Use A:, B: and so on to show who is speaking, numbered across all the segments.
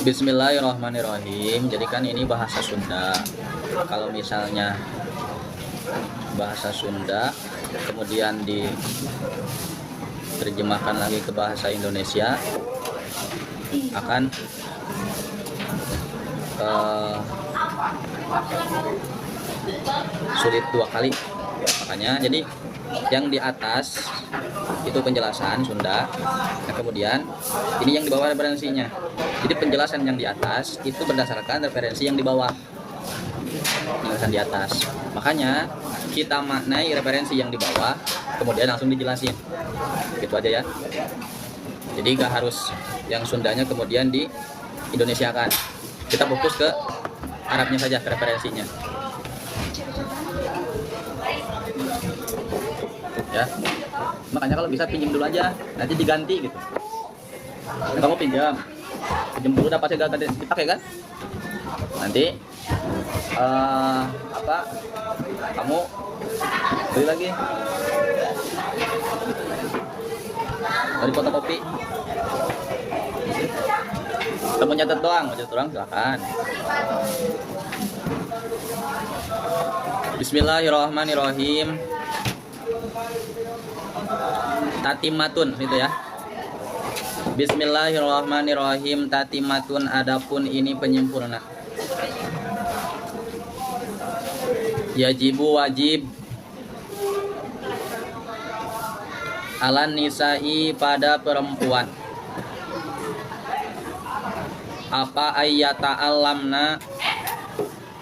A: Bismillahirrahmanirrahim. Jadi kan ini bahasa Sunda. Kalau misalnya bahasa Sunda kemudian diterjemahkan lagi ke bahasa Indonesia akan sulit dua kali. Makanya jadi yang di atas itu penjelasan Sunda, nah kemudian ini yang di bawah referensinya. Jadi penjelasan yang di atas itu berdasarkan referensi yang di bawah. Penjelasan di atas, makanya kita maknai referensi yang di bawah kemudian langsung dijelasin, gitu aja ya. Jadi gak harus yang Sundanya kemudian di Indonesiakan, kita fokus ke Arabnya saja, ke referensinya ya. Makanya kalau bisa pinjam dulu aja, nanti diganti gitu. Kamu pinjam dulu dapatnya gak dipakai kan, nanti kamu beli lagi dari fotokopi. Kamu nyatet doang silakan. Bismillahirrahmanirrahim. Tatimatun itu ya. Bismillahirrahmanirrahim. Tatimatun, adapun ini penyempurna. Yajibu, wajib, alan nisa'i, pada perempuan, apa ayyata alamna,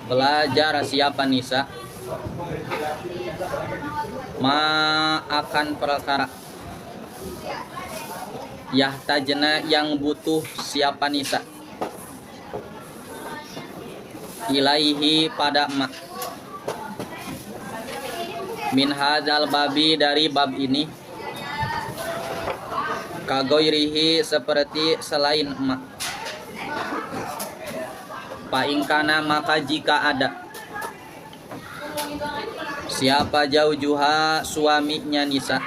A: belajar siapa nisa, ma akan perkara, yahtajna yang butuh siapa nisa, ilaihi pada ma, min hadzal babi, dari bab ini, kagoirihi, seperti selain emak, paingkana, maka jika ada, siapa jaujuha, suaminya nisa,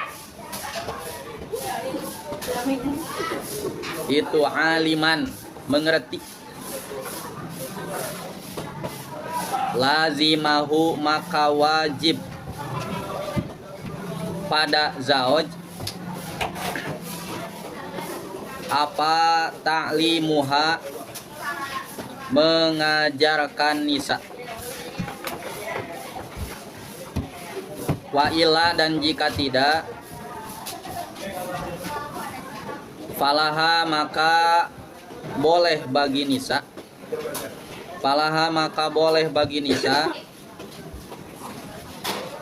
A: itu aliman, mengerti, lazimahu, maka wajib pada zauj, apa ta'limuha, mengajarkan nisa, wa illa, dan jika tidak, falaha, maka boleh bagi nisa, falaha, maka boleh bagi nisa,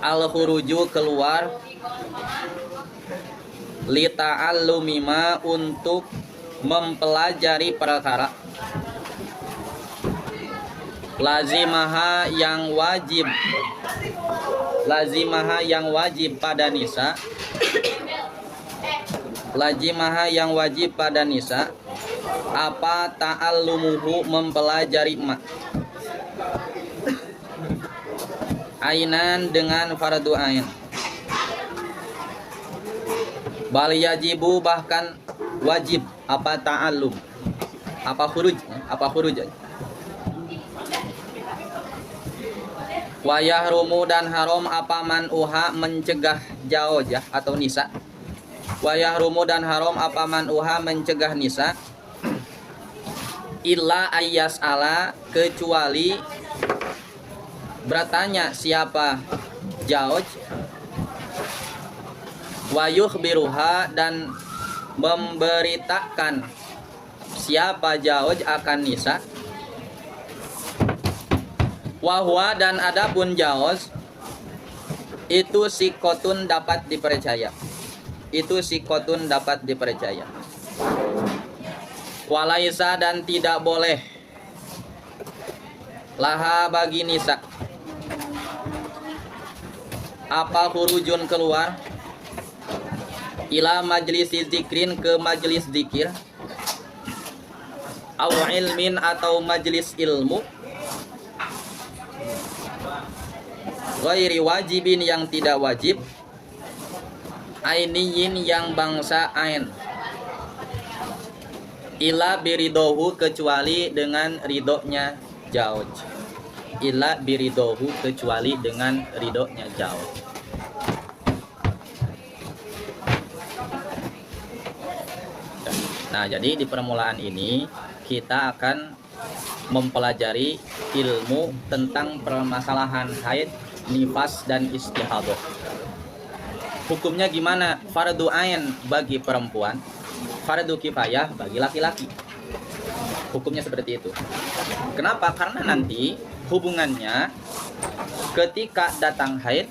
A: al-khuruju, keluar, li ta'allumima, untuk mempelajari perkara, lazimaha, yang wajib, lazimaha, yang wajib pada nisa, lazimaha, yang wajib pada nisa, apa ta'allumuhu, mempelajari ma, ainan, dengan fardu ain, bal yajibu, bahkan wajib, apa ta'allum, apa khuruj, wa yahrumu, dan haram, apa man'uha, mencegah jaujah atau nisa, wa yahrumu, dan haram, apa man'uha, mencegah nisa, illa ayyas ala, kecuali bertanya siapa jauj, wa yukhbiruha, dan memberitakan siapa jauj akan nisa, wahwa, dan adapun jauj itu sikotun, dapat dipercaya, itu sikotun, dapat dipercaya, walaisa, dan tidak boleh, laha, bagi nisa, apa khurujun, keluar, ila majlis zikrin, ke majlis zikir, au ilmin, atau majlis ilmu, ghairi wajibin, yang tidak wajib, ainiyin, yang bangsa ain, Ila biridohu, kecuali dengan ridhonya zauj. Ila biridohu, kecuali dengan ridhonya zauj. Nah, jadi di permulaan ini kita akan mempelajari ilmu tentang permasalahan haid, nifas, dan istihadah. Hukumnya gimana? Fardu ain bagi perempuan, fardu kifayah bagi laki-laki. Hukumnya seperti itu. Kenapa? Karena nanti hubungannya ketika datang haid,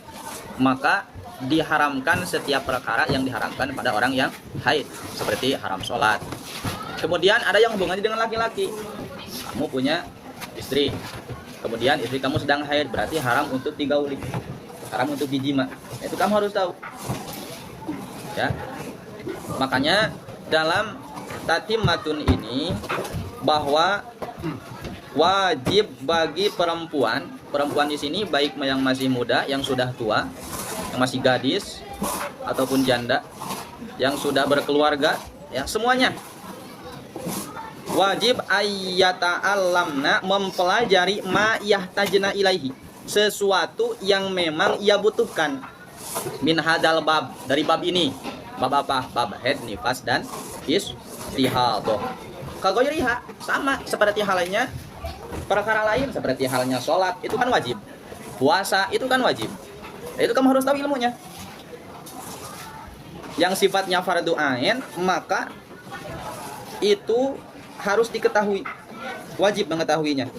A: maka diharamkan setiap perkara yang diharamkan pada orang yang haid, seperti haram sholat. Kemudian ada yang hubungannya dengan laki-laki. Kamu punya istri, kemudian istri kamu sedang haid, berarti haram untuk digauli, haram untuk dijima. Itu kamu harus tahu. Ya. Makanya dalam tatimmatun ini bahwa wajib bagi perempuan di sini baik yang masih muda, yang sudah tua, yang masih gadis ataupun janda, yang sudah berkeluarga, ya semuanya wajib ayyata'allamna, mempelajari ma yahtajna ilaihi, sesuatu yang memang ia butuhkan, min hadal bab, dari bab ini. Bab apa? Bab haid, nifas, dan istihadah. Kagoiriha, sama seperti halnya perkara lain, seperti halnya sholat, itu kan wajib. Puasa, itu kan wajib. Itu kamu harus tahu ilmunya. Yang sifatnya fardu ain, maka itu harus diketahui, wajib mengetahuinya.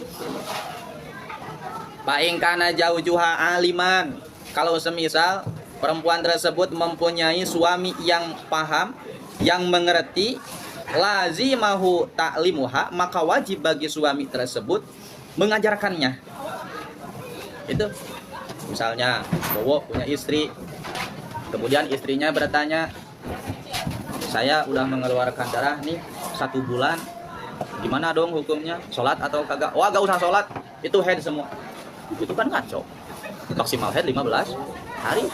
A: Paingkana jaujuha aliman, kalau semisal perempuan tersebut mempunyai suami yang paham, yang mengerti, lazimahu ta'limuha, maka wajib bagi suami tersebut mengajarkannya. Itu misalnya bowo punya istri, kemudian istrinya bertanya, saya udah mengeluarkan darah nih 1 bulan, gimana dong hukumnya, sholat atau kagak? Wah, gak usah sholat, itu haid semua. Itu kan ngaco. Maksimal haid 15 hari,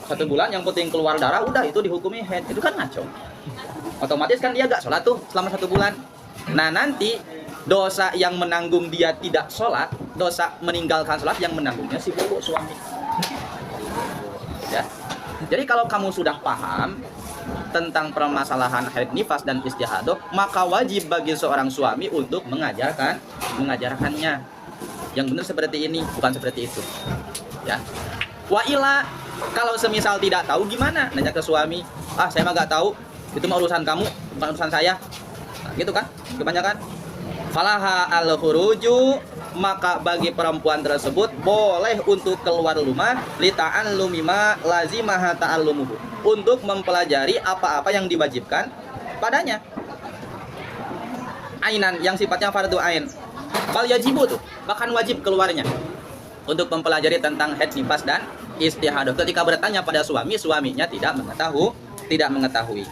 A: 1 bulan yang penting keluar darah, udah itu dihukumi haid. Itu kan ngaco. Otomatis kan dia gak sholat tuh selama 1 bulan. Nah, nanti dosa yang menanggung dia tidak sholat, dosa meninggalkan sholat yang menanggungnya si bobo suami. Ya. Jadi kalau kamu sudah paham tentang permasalahan haid, nifas, dan istihadah, maka wajib bagi seorang suami untuk mengajarkannya. Yang benar seperti ini, bukan seperti itu. Ya. Wa ila, kalau semisal tidak tahu gimana? Nanya ke suami, ah saya mah gak tahu, itu mah urusan kamu, bukan urusan saya. Nah, gitu kan, kebanyakan. Falaha al-khuruju, maka bagi perempuan tersebut boleh untuk keluar rumah lita'allumi ma lazimaha ta'allumuhu, untuk mempelajari apa-apa yang diwajibkan padanya. Ainan, yang sifatnya fardu ain. Bal yajibu tuh, bahkan wajib keluarnya untuk mempelajari tentang haid, nifas, dan istihadah. Ketika bertanya pada suami, suaminya tidak mengetahui.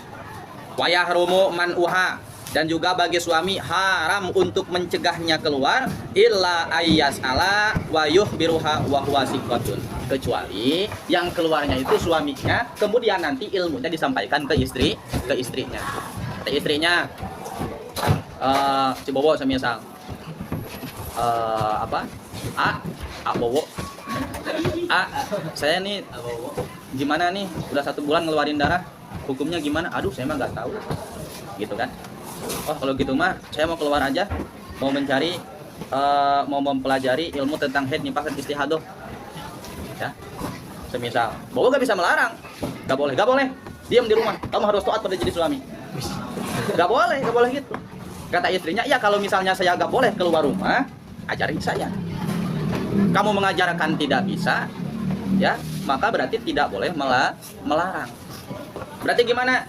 A: Wa yahrumu man'uha, dan juga bagi suami haram untuk mencegahnya keluar, illa ayyas'ala wa yukhbiruha wa huwa siqatun, kecuali yang keluarnya itu suaminya, kemudian nanti ilmunya disampaikan ke istrinya. Kata istrinya, si bobo semisal bobo, saya nih gimana nih, udah 1 bulan ngeluarin darah, hukumnya gimana? Aduh, saya mah nggak tahu, gitu kan. Oh, kalau gitu mah saya mau keluar aja, mau mencari, mau mempelajari ilmu tentang haid, nifas, dan istihadah. Ya, semisal bobo gak bisa melarang, gak boleh, diam di rumah, kamu harus taat pada jadi suami. Gak boleh gitu. Kata istrinya, ya kalau misalnya saya gak boleh keluar rumah, ajarin saya. Kamu mengajarkan tidak bisa, ya, maka berarti tidak boleh melarang. Berarti gimana?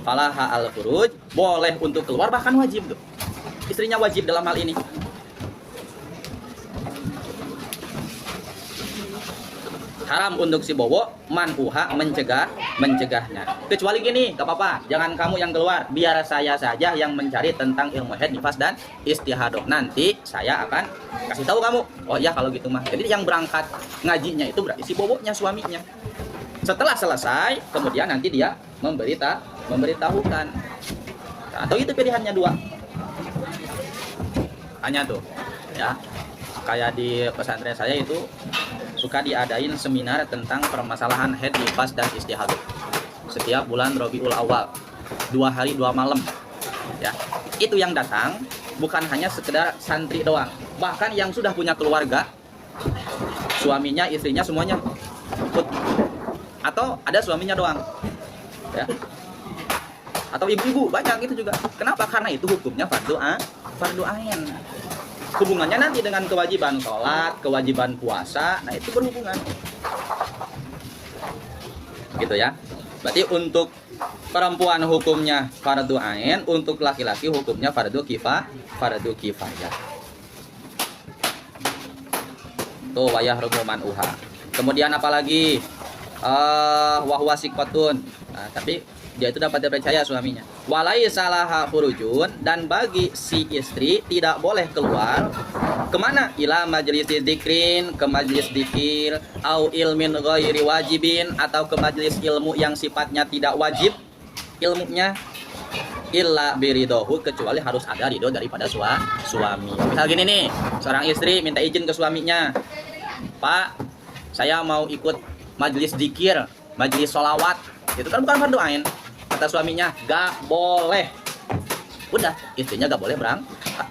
A: Falaha al-khuruj, boleh untuk keluar, bahkan wajib tuh. Istrinya wajib dalam hal ini. Haram untuk si bobo man'uha, mencegahnya. Kecuali gini, gak apa-apa, jangan kamu yang keluar, biar saya saja yang mencari tentang ilmu haid, nifas, dan istihadah. Nanti saya akan kasih tahu kamu. Oh iya kalau gitu mah. Jadi yang berangkat ngajinya itu berarti si bobonya, suaminya. Setelah selesai, kemudian nanti dia memberitahukan. Atau itu pilihannya dua. Hanya tuh, ya. Kayak di pesantren saya itu suka diadain seminar tentang permasalahan haid, nifas, dan istihadah setiap bulan Rabiul Awal, 2 hari 2 malam, ya. Itu yang datang bukan hanya sekedar santri doang, bahkan yang sudah punya keluarga, suaminya, istrinya semuanya ikut, atau ada suaminya doang, ya. Atau ibu-ibu banyak itu juga. Kenapa? Karena itu hukumnya fardu ain. Hubungannya nanti dengan kewajiban sholat, kewajiban puasa, nah itu berhubungan. Gitu ya. Berarti untuk perempuan hukumnya fardu ain, untuk laki-laki hukumnya fardu kifayah. Tuh wayah rumuman uha. Kemudian apalagi wahwa sikotun. Nah, tapi dia itu dapat dipercaya suaminya. Walai salaha khurujun, dan bagi si istri tidak boleh keluar kemana? Ila majlis dzikrin, ke majlis dzikir, au ilmin ghairi wajibin, atau ke majlis ilmu yang sifatnya tidak wajib ilmunya, illa biridohu, kecuali harus ada ridho daripada suami. Misal gini nih, seorang istri minta izin ke suaminya, Pak, saya mau ikut majlis dzikir, majlis sholawat, itu kan bukan fardu ain. Kata suaminya, gak boleh. Udah, istrinya gak boleh berangkat.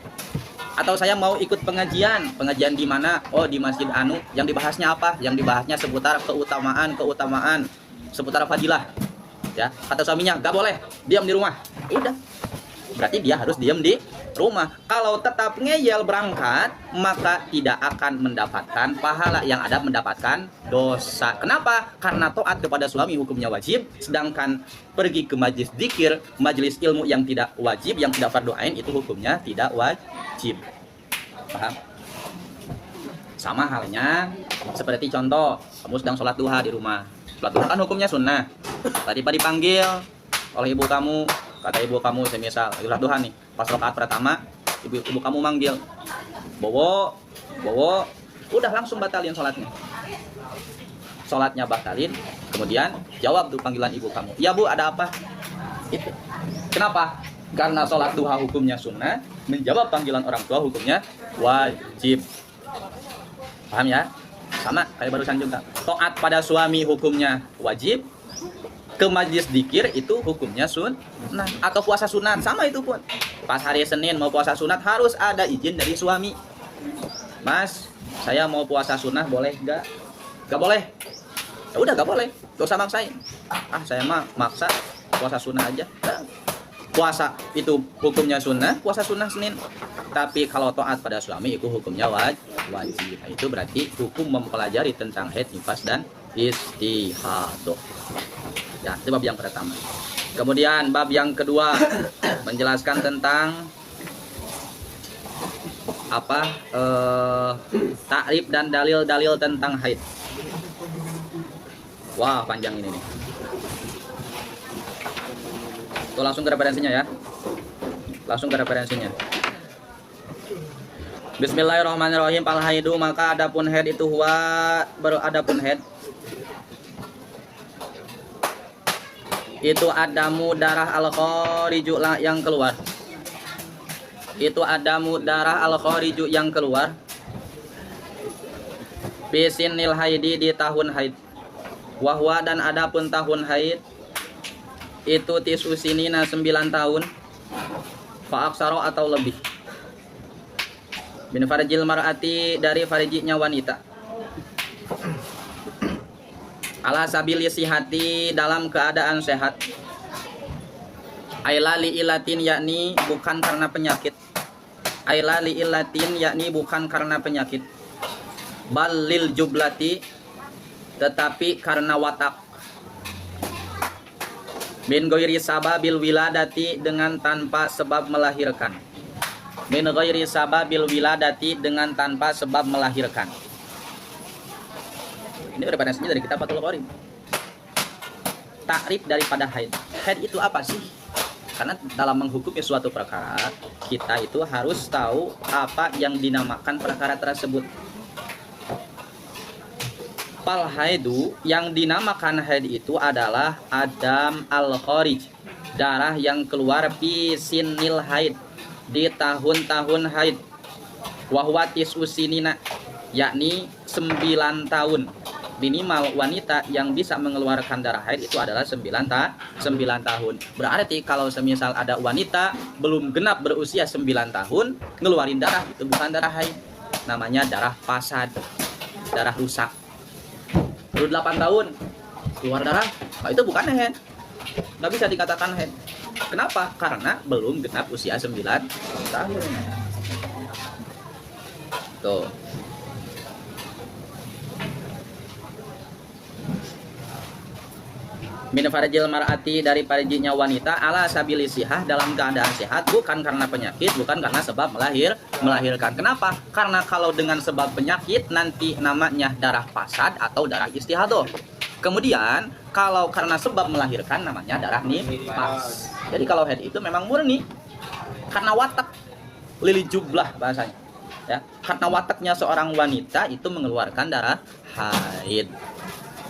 A: Atau saya mau ikut pengajian di mana? Oh, di Masjid Anu. Yang dibahasnya apa? Yang dibahasnya seputar keutamaan, seputar fadilah. Ya, kata suaminya, gak boleh, diam di rumah. Udah, berarti dia harus diam di rumah. Kalau tetap ngeyel berangkat, maka tidak akan mendapatkan pahala, yang ada mendapatkan dosa. Kenapa? Karena taat kepada suami hukumnya wajib, sedangkan pergi ke majlis dzikir, majlis ilmu yang tidak wajib, yang tidak fardu ain, itu hukumnya tidak wajib. Paham? Sama halnya seperti contoh, kamu sedang sholat duha di rumah. Sholat duha kan hukumnya sunnah. Tadi dipanggil oleh ibu kamu, kata ibu kamu semisal sholat duha nih, pas rakaat pertama ibu kamu manggil, bowo, udah langsung batalin sholatnya batalin. Kemudian jawab tuh panggilan ibu kamu, ya bu, ada apa? Itu kenapa? Karena sholat duha hukumnya sunnah, menjawab panggilan orang tua hukumnya wajib. Paham ya? Sama kayak barusan juga, taat pada suami hukumnya wajib, ke majlis dzikir itu hukumnya sunnah. Atau puasa sunat, sama itu pun. Pas hari Senin mau puasa sunat harus ada izin dari suami. Mas, saya mau puasa sunat, boleh gak? Gak boleh. Ya udah, gak boleh, gak usah maksain. Saya mah maksa puasa sunat aja. Nah, puasa itu hukumnya sunnah, puasa sunnah Senin. Tapi kalau taat pada suami itu hukumnya wajib. Nah, itu berarti hukum mempelajari tentang haid, nifas, dan istihadah. Ya, itu bab yang pertama. Kemudian bab yang kedua menjelaskan tentang takrif dan dalil-dalil tentang haid. Wah, panjang ini nih. Tuh, langsung ke referensinya ya. Bismillahirrahmanirrahim. Al haidu, maka adapun haid itu adapun haid itu adamu darah al-khariju yang keluar. Itu adamu darah al-khariju yang keluar. Bisinil haidi, di tahun haid. Wahwa, dan adapun tahun haid itu tisusinina 9 tahun. Fa'aksaro, atau lebih. Min farjil mar'ati, dari farjinya wanita. Ala sabili sihati, dalam keadaan sehat. Aila li ilatin, yakni bukan karena penyakit. Aila li ilatin, yakni bukan karena penyakit. Balil jublati, tetapi karena watak. Min ghairi sababil wiladati, dengan tanpa sebab melahirkan. Min ghairi sababil wiladati, dengan tanpa sebab melahirkan. Ini referensinya dari kitab Fathul Qorib. Takrif daripada haid. Haid itu apa sih? Karena dalam menghukumi suatu perkara, kita itu harus tahu apa yang dinamakan perkara tersebut. Pal haidu, yang dinamakan haid itu adalah adam al-kharij. darah yang keluar fi sinil haid, di tahun-tahun haid, wahwatis usinina, yakni 9 tahun. Minimal wanita yang bisa mengeluarkan darah haid itu adalah 9 tahun. Berarti kalau semisal ada wanita belum genap berusia 9 tahun ngeluarin darah, itu bukan darah haid, namanya darah fasad, darah rusak. Baru 8 tahun keluar darah, nah itu bukan haid, nggak bisa dikatakan haid. Kenapa? Karena belum genap usia 9 tahun. Tuh. Min farjil mar'ati, dari farjinya wanita, ala sabilisihah, dalam keadaan sehat, bukan karena penyakit, bukan karena sebab melahirkan. Kenapa? Karena kalau dengan sebab penyakit nanti namanya darah fasad atau darah istihadah. Kemudian kalau karena sebab melahirkan namanya darah nifas. Jadi kalau haid itu memang murni karena watak, lili jublah bahasanya. Ya, karena wataknya seorang wanita itu mengeluarkan darah haid.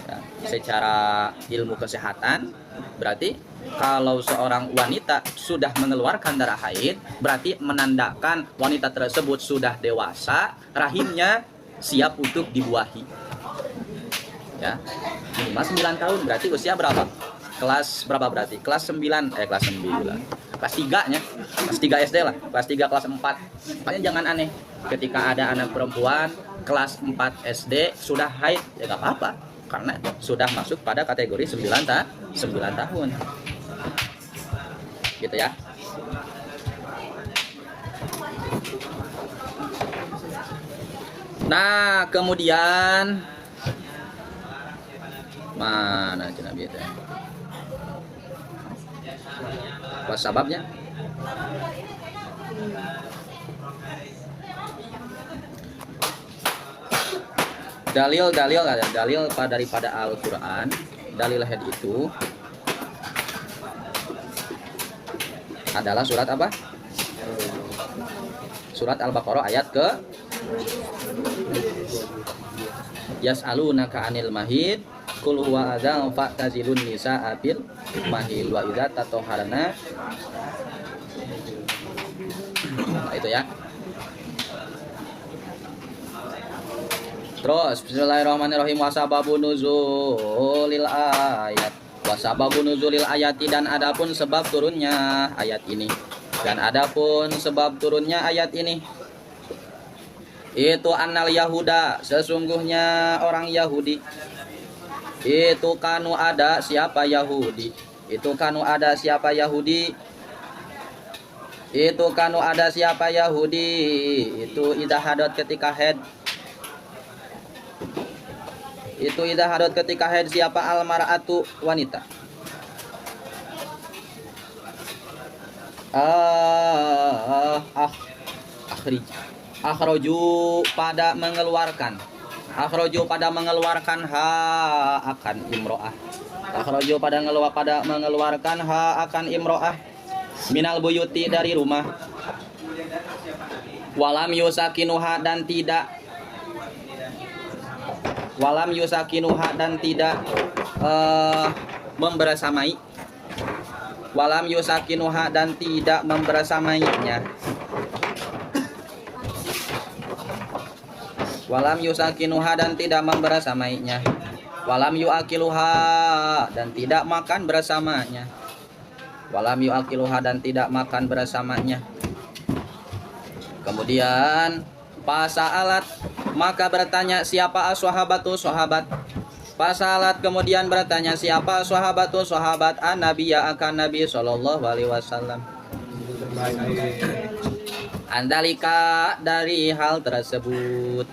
A: Ya, secara ilmu kesehatan berarti kalau seorang wanita sudah mengeluarkan darah haid berarti menandakan wanita tersebut sudah dewasa, rahimnya siap untuk dibuahi. Ya, minimal 9 tahun, berarti usia berapa? Kelas berapa berarti? Kelas 9, kelas 3 nya. Kelas 3 SD lah, kelas 3 kelas 4. Makanya jangan aneh ketika ada anak perempuan kelas 4 SD sudah haid, ya gak apa-apa, karena sudah masuk pada kategori 9 tahun. Gitu ya. Nah, kemudian mana Nabi itu? Apa sebabnya? Dalil-dalil ada dalil daripada Al-Qur'an. Dalil haid itu adalah surat apa? Surat Al-Baqarah ayat ke Yas'alunaka 'anil mahid qul huwa adzan fa'tazilun nisaa fil mahid wa idza tatahharna. Nah, itu ya. Terus bismillahirrahmanirrahim, wasababu nuzulil ayat. Wasababu nuzulil ayati, dan adapun sebab turunnya ayat ini. Dan adapun sebab turunnya ayat ini, itu annal Yahuda, sesungguhnya orang Yahudi. Itu kanu ada siapa Yahudi? Itu kanu ada siapa Yahudi? Itu kanu ada siapa Yahudi? Itu idza hadat ketika haid. Itu idza hadat ketika haid siapa almar'atu wanita. Akhroju pada mengeluarkan. Akhroju pada mengeluarkan ha akan imro'ah. Akhroju pada mengeluarkan ha akan imro'ah. Minal buyuti, dari rumah. Walam yusakinuha, dan tidak. Walam yusakinuha, dan tidak membersamai. Walam yusakinuha, dan tidak membersamainya. Walam yusakinuha, dan tidak membersamainya. Walam yuakiluha, dan tidak makan bersamanya. Walam yuakiluha, dan tidak makan bersamanya. Kemudian pasa'alat, maka bertanya siapa aswahabatu sahabat. Pasa'alat, kemudian bertanya siapa sahabatu sahabat an-nabiyya akan Nabi sallallahu alaihi wasallam. Andalika, dari hal tersebut.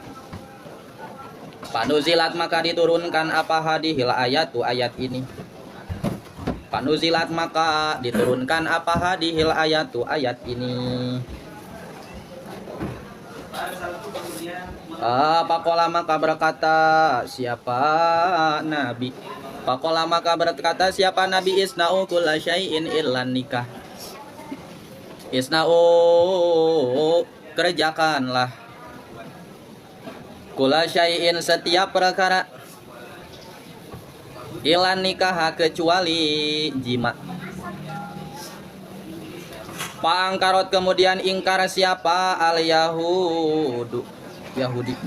A: Panuzilat, maka diturunkan apa hadihil ayatu, ayat ini. Panuzilat, maka diturunkan apa hadihil ayatu, ayat ini. Pakola, maka berkata siapa Nabi. Pakola, maka berkata siapa Nabi, isna'u kulla syai'in illan nikah. Isna'u, kerjakanlah. Kulla syai'in, setiap perkara. Illan nikah, kecuali jima. Pangkarot kemudian ingkar siapa al Yahudu Yahudi.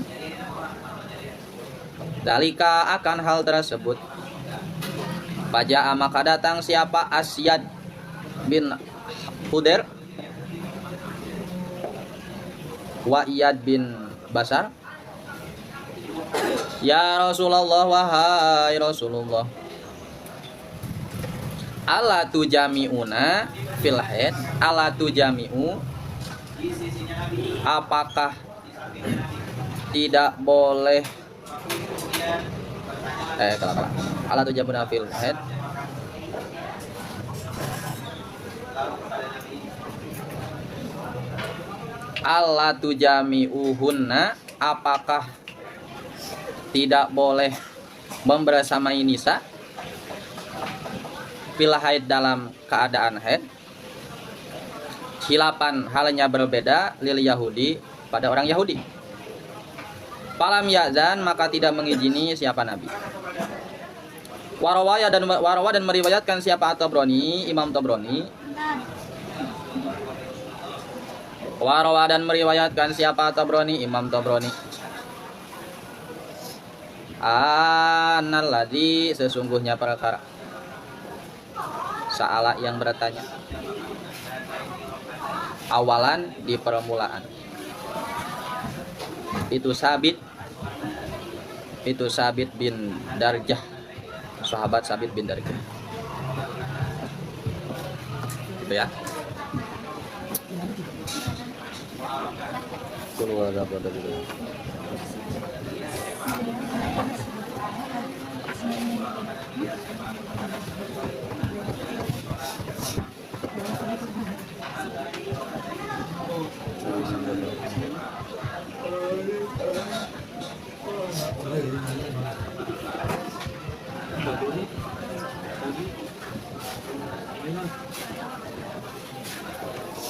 A: Dalika akan hal tersebut. Paja maka datang siapa Asyad bin Hudair wa Iyad bin Basar. Ya Rasulullah, wahai Rasulullah, ala tujami'una fil haid, ala tujami'u, apakah tidak boleh kalah. Ala tujami'una fil haid, ala tujami'uhunna, apakah tidak boleh membersamai nisa fil haid dalam keadaan haid. Khilapan halnya berbeda lil Yahudi pada orang Yahudi. Falam yazan maka tidak mengizini siapa Nabi. Warawaya dan meriwayatkan siapa At-Tabrani, Imam Tabrani. Warawa dan meriwayatkan siapa Tabrani, Imam Tabrani. Analladzi sesungguhnya perkara Sa'ala yang bertanya awalan di permulaan. Itu Sabit bin Darjah, sahabat Sabit bin Darjah. Gitu ya. Keluar apa tadi?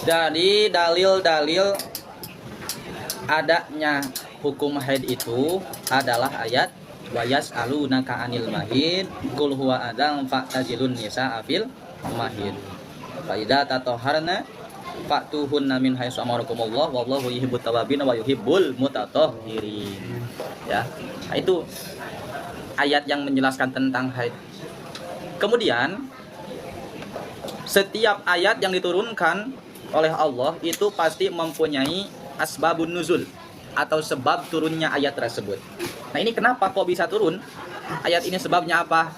A: Dari dalil-dalil adanya hukum haid itu adalah ayat wa yas'alunaka 'anil mahid qul huwa adzan fa'tazilun nisaa fil mahid fa idza tatahharna fa'tuhunna min haitsu amarakumullah wallahu yuhibbut tawwabin wa yuhibbul mutatahhirin. Ya, itu ayat yang menjelaskan tentang haid. Kemudian setiap ayat yang diturunkan oleh Allah itu pasti mempunyai asbabun nuzul atau sebab turunnya ayat tersebut. Nah, ini kenapa kok bisa turun ayat ini, sebabnya apa?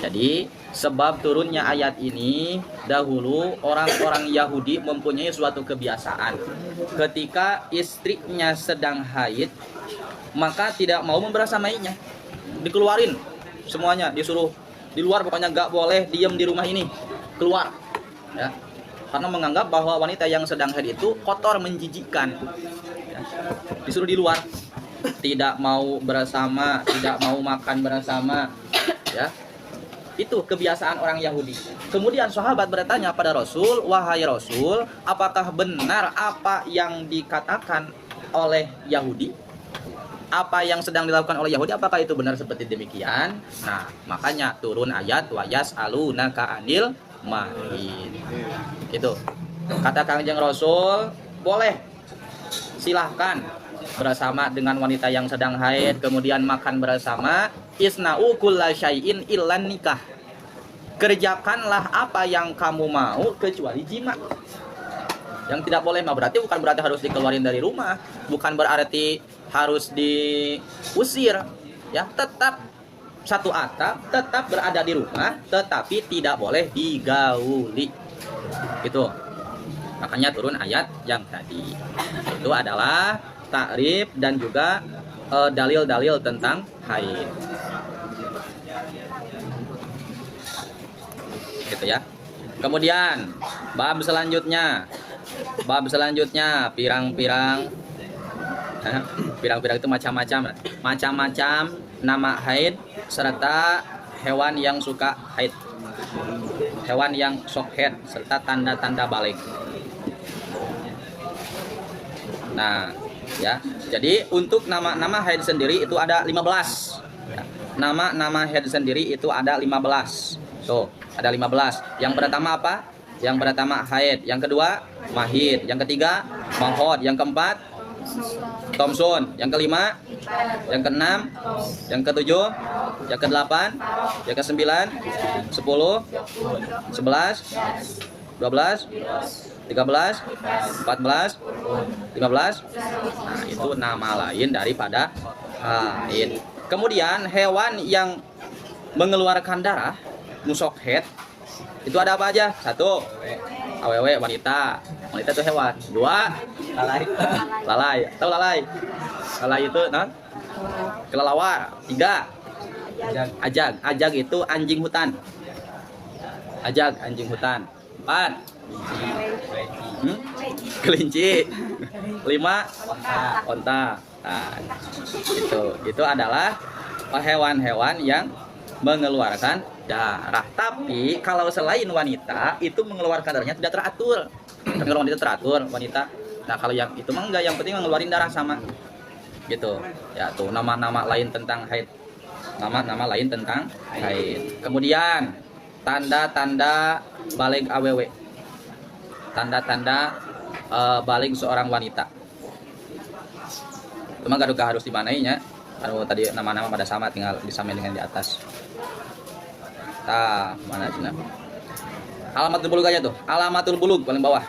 A: Jadi sebab turunnya ayat ini, dahulu orang-orang Yahudi mempunyai suatu kebiasaan. Ketika istrinya sedang haid, maka tidak mau membersamainya, dikeluarin semuanya, disuruh di luar, pokoknya gak boleh diem di rumah ini, keluar ya. Karena menganggap bahwa wanita yang sedang haid itu kotor, menjijikkan ya. Disuruh di luar, tidak mau bersama, tidak mau makan bersama ya. Itu kebiasaan orang Yahudi. Kemudian sahabat bertanya pada Rasul, wahai Rasul, apakah benar apa yang dikatakan oleh Yahudi? Apa yang sedang dilakukan oleh Yahudi, apakah itu benar seperti demikian? Nah, makanya turun ayat wa yas'alunaka 'anil mahid. Itu kata Kangjeng Rasul, boleh, silahkan bersama dengan wanita yang sedang haid, kemudian makan bersama. Isna'u kulla syai'in illan nikah, kerjakanlah apa yang kamu mau kecuali jima. Yang tidak boleh mah berarti bukan berarti harus dikeluarin dari rumah, bukan berarti harus diusir ya, tetap satu atap, tetap berada di rumah, tetapi tidak boleh digauli. Itu makanya turun ayat yang tadi. Itu adalah takrif dan juga dalil-dalil tentang haid. Gitu ya. Kemudian bab selanjutnya pirang-pirang itu macam-macam nama haid serta hewan yang suka haid, hewan yang sok haid serta tanda-tanda balik. Nah ya, jadi untuk nama-nama haid sendiri itu ada 15 ya. Nama-nama haid sendiri itu ada 15. Tuh, ada 15. Yang pertama apa? Yang pertama haid, yang kedua Mahid. Yang ketiga Mahod. Yang keempat Thompson. Yang kelima, yang keenam, yang ketujuh, yang kedelapan, yang kesembilan, 10, 11, 12, 13, 14, 15. Nah, itu nama lain daripada haid. Kemudian hewan yang mengeluarkan darah, musokhet, itu ada apa aja? 1, awewe, wanita. Wanita itu hewan. 2, lalai. Lalai. Tahu lalai? Lalai itu non? Kelelawar. 3, ajag. Ajag itu anjing hutan. Ajag, anjing hutan. 4, kelinci. 5, onta. Nah, itu adalah hewan-hewan yang mengeluarkan darah. Tapi kalau selain wanita itu mengeluarkan darahnya tidak teratur. Tapi kalau wanita teratur, wanita. Nah, kalau yang itu mah enggak, yang penting mengeluarin darah sama. Gitu. Ya, tuh nama-nama lain tentang haid. Nama-nama lain tentang haid. Kemudian tanda-tanda balig awewe. Tanda-tanda balig seorang wanita. Cuma gaduh harus dimanainya. Kalau tadi nama-nama pada sama, tinggal disamain dengan di atas. Mana sih? Alamatul bulug aja tuh. Alamatul bulug paling bawah.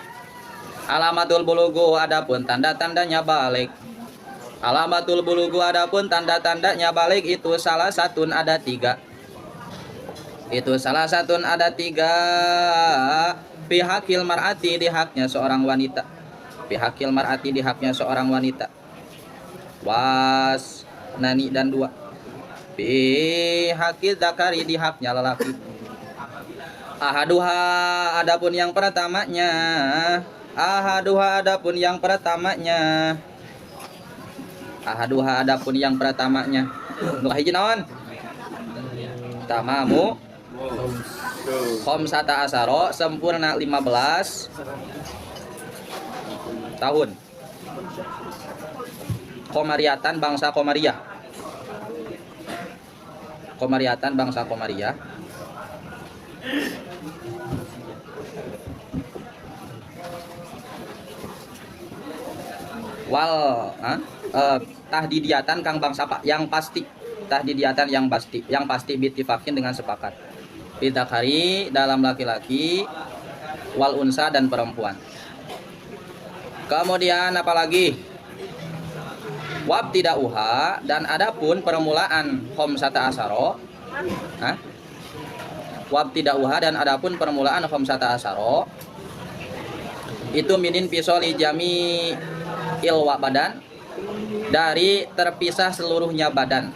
A: Alamatul bulugu adapun tanda-tandanya balik. Alamatul bulugu adapun tanda-tandanya balik itu salah satu ada 3. Itu salah satu ada 3. Pihakil mar'ati di haknya seorang wanita. Pihakil mar'ati di haknya seorang wanita. Was nani dan 2. Pihakil zakari di haknya lelaki. Ahaduha adapun yang pertamanya. Ahaduha adapun yang pertamanya. Ahaduha adapun yang pertamanya. Nu hiji naon? Tamamu khamsata asaro sempurna 15 tahun. Komariatan bangsa Komariah. Komariatan bangsa Komariah. Tahdidiatan kang bangsa pak yang pasti. Tahdidiatan yang pasti bitifakin dengan sepakat. Bidakari dalam laki-laki, wal unsa dan perempuan. Kemudian apalagi? Wab tidak uha dan adapun permulaan khamsata asaro. Wab tidak uha dan adapun permulaan khamsata asaro itu minin pisoli jami ilwa badan, dari terpisah seluruhnya badan.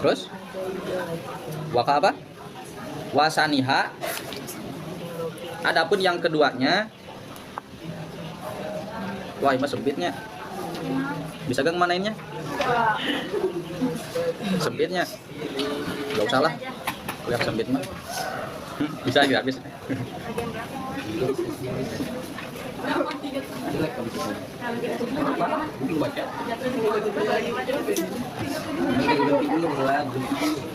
A: Terus waka apa? Wasaniha adapun yang keduanya. Wah, ini sempitnya. Bisa gak manainnya? Sempitnya. Gak usah lah. Lihat sempit mah. Bisa juga habis.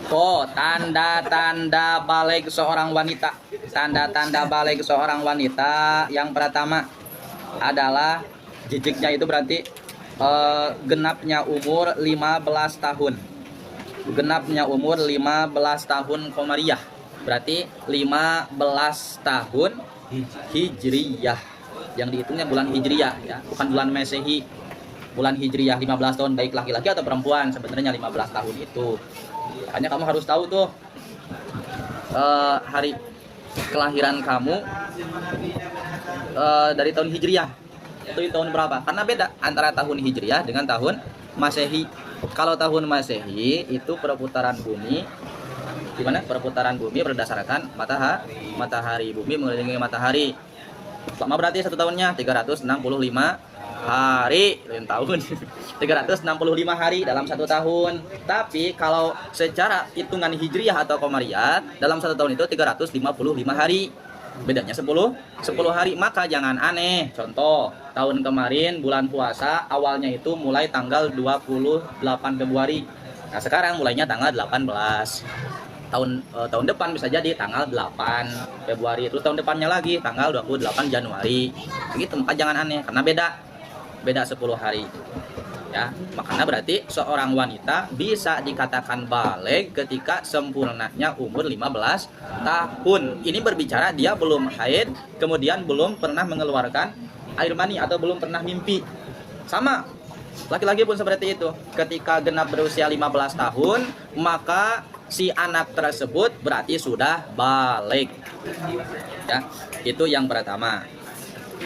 A: Oh, tanda-tanda balik seorang wanita. Tanda-tanda balik seorang wanita yang pertama adalah jijiknya itu berarti genapnya umur 15 tahun. Genapnya umur 15 tahun Komariah. Berarti 15 tahun Hijriyah. Yang dihitungnya bulan Hijriyah ya, bukan bulan Masehi. Bulan Hijriyah 15 tahun baik laki-laki atau perempuan, sebenarnya 15 tahun itu. Makanya kamu harus tahu tuh hari kelahiran kamu dari tahun Hijriyah. Itu di tahun berapa? Karena beda antara tahun Hijriyah dengan tahun Masehi. Kalau tahun Masehi itu perputaran bumi, gimana? Perputaran bumi berdasarkan matahari bumi mengelilingi matahari. Lama berarti 1 tahunnya 365 hari tahun. 365 hari dalam 1 tahun. Tapi kalau secara hitungan Hijriyah atau Komariah dalam 1 tahun itu 355 hari. Bedanya 10 hari. Maka jangan aneh. Contoh, tahun kemarin bulan puasa awalnya itu mulai tanggal 28 Februari. Nah, sekarang mulainya tanggal 18. tahun depan bisa jadi tanggal 8 Februari, terus tahun depannya lagi tanggal 28 Januari. Begitu, maka jangan aneh karena beda 10 hari. Ya, makanya berarti seorang wanita bisa dikatakan baligh ketika sempurnanya umur 15 tahun. Ini berbicara dia belum haid, kemudian belum pernah mengeluarkan air mani atau belum pernah mimpi. Sama, laki-laki pun seperti itu. Ketika genap berusia 15 tahun, maka si anak tersebut berarti sudah baligh. Ya, itu yang pertama.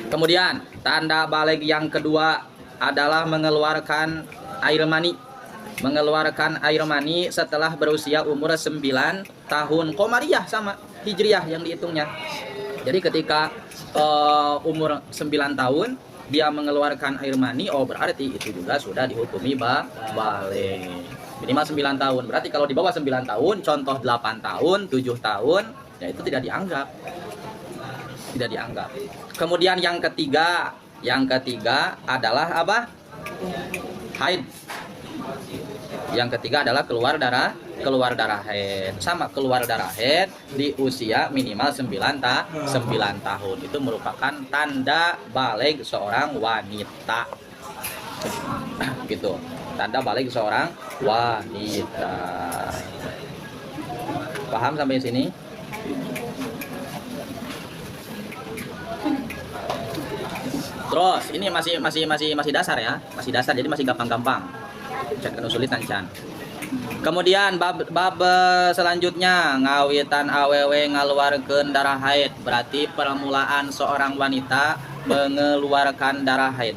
A: Kemudian, tanda baligh yang kedua adalah mengeluarkan air mani. Mengeluarkan air mani setelah berusia umur 9 tahun. Qamariyah sama Hijriyah yang dihitungnya. Jadi ketika umur 9 tahun dia mengeluarkan air mani, oh berarti itu juga sudah dihukumi baligh. Minimal 9 tahun. Berarti kalau di bawah 9 tahun, contoh 8 tahun, 7 tahun, ya itu tidak dianggap. Tidak dianggap. Kemudian yang ketiga adalah apa? Haid. Yang ketiga adalah keluar darah haid. Sama, keluar darah haid di usia minimal 9 tahun. Itu merupakan tanda baligh seorang wanita. Gitu. Tanda baligh seorang wanita. Paham sampai sini? Terus ini masih dasar ya, masih dasar, jadi masih gampang-gampang. Jangan sulit nancan. Kemudian bab selanjutnya ngawitan awewe ngaluarkeun darah haid, berarti permulaan seorang wanita mengeluarkan darah haid.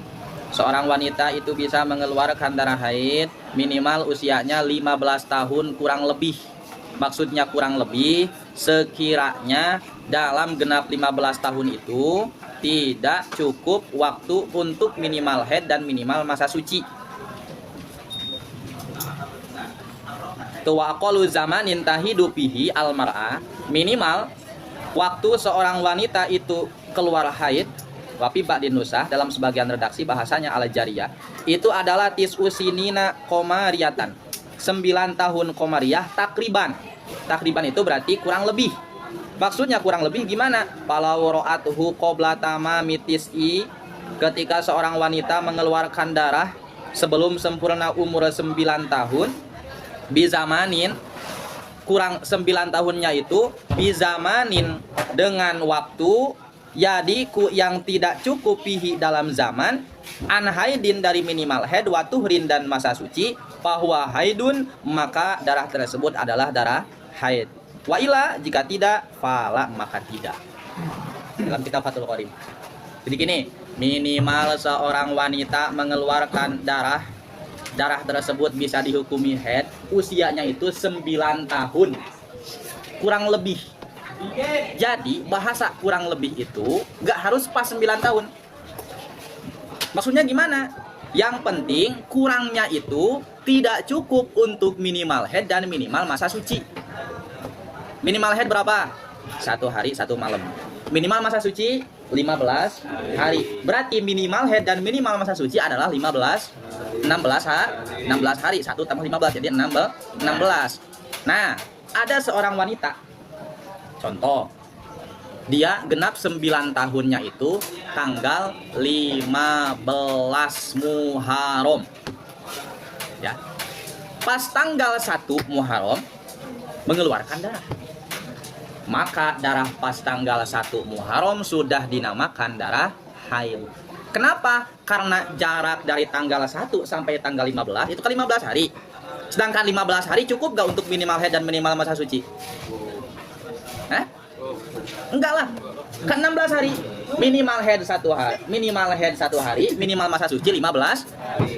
A: Seorang wanita itu bisa mengeluarkan darah haid minimal usianya 15 tahun kurang lebih. Maksudnya kurang lebih sekiranya dalam genap 15 tahun itu tidak cukup waktu untuk minimal haid dan minimal masa suci. Wa aqallu zamanin tahidu fihi al-mar'ah, minimal waktu seorang wanita itu keluar haid, wafi ba'din nusah, dalam sebagian redaksi bahasanya al-jariyah, itu adalah tis'usinina qamariyatan, 9 tahun qamariyah takriban. Takriban itu berarti kurang lebih. Maksudnya kurang lebih gimana? Palau ro'atuhu qabla tamami tis'i, ketika seorang wanita mengeluarkan darah sebelum sempurna umur 9 tahun, bizamanin, kurang 9 tahunnya itu bizamanin dengan waktu yadiku yang tidak cukup pihi dalam zaman an haidin dari minimal haid wa tuhrin dan masa suci, bahwa haidun maka darah tersebut adalah darah haid. Wa ila jika tidak fala maka tidak. Dalam kitab Fathul Qorib. Jadi gini, minimal seorang wanita mengeluarkan darah tersebut bisa dihukumi haid, usianya itu 9 tahun kurang lebih. Jadi bahasa kurang lebih itu gak harus pas 9 tahun. Maksudnya gimana? Yang penting kurangnya itu tidak cukup untuk minimal haid dan minimal masa suci. Minimal haid berapa? 1 hari 1 malam. Minimal masa suci 15 hari. Berarti minimal haid dan minimal masa suci adalah 16 hari. 1 tambah 15 jadi 16. Nah, ada seorang wanita, contoh, dia genap 9 tahunnya itu tanggal 15 Muharram. Ya. Pas tanggal 1 Muharram mengeluarkan darah. Maka darah pas tanggal 1 Muharram sudah dinamakan darah haid. Kenapa? Karena jarak dari tanggal 1 sampai tanggal 15 itu kan 15 hari. Sedangkan 15 hari cukup gak untuk minimal haid dan minimal masa suci? Enggak lah. Kan 16 hari. Minimal haid 1 hari, minimal masa suci 15.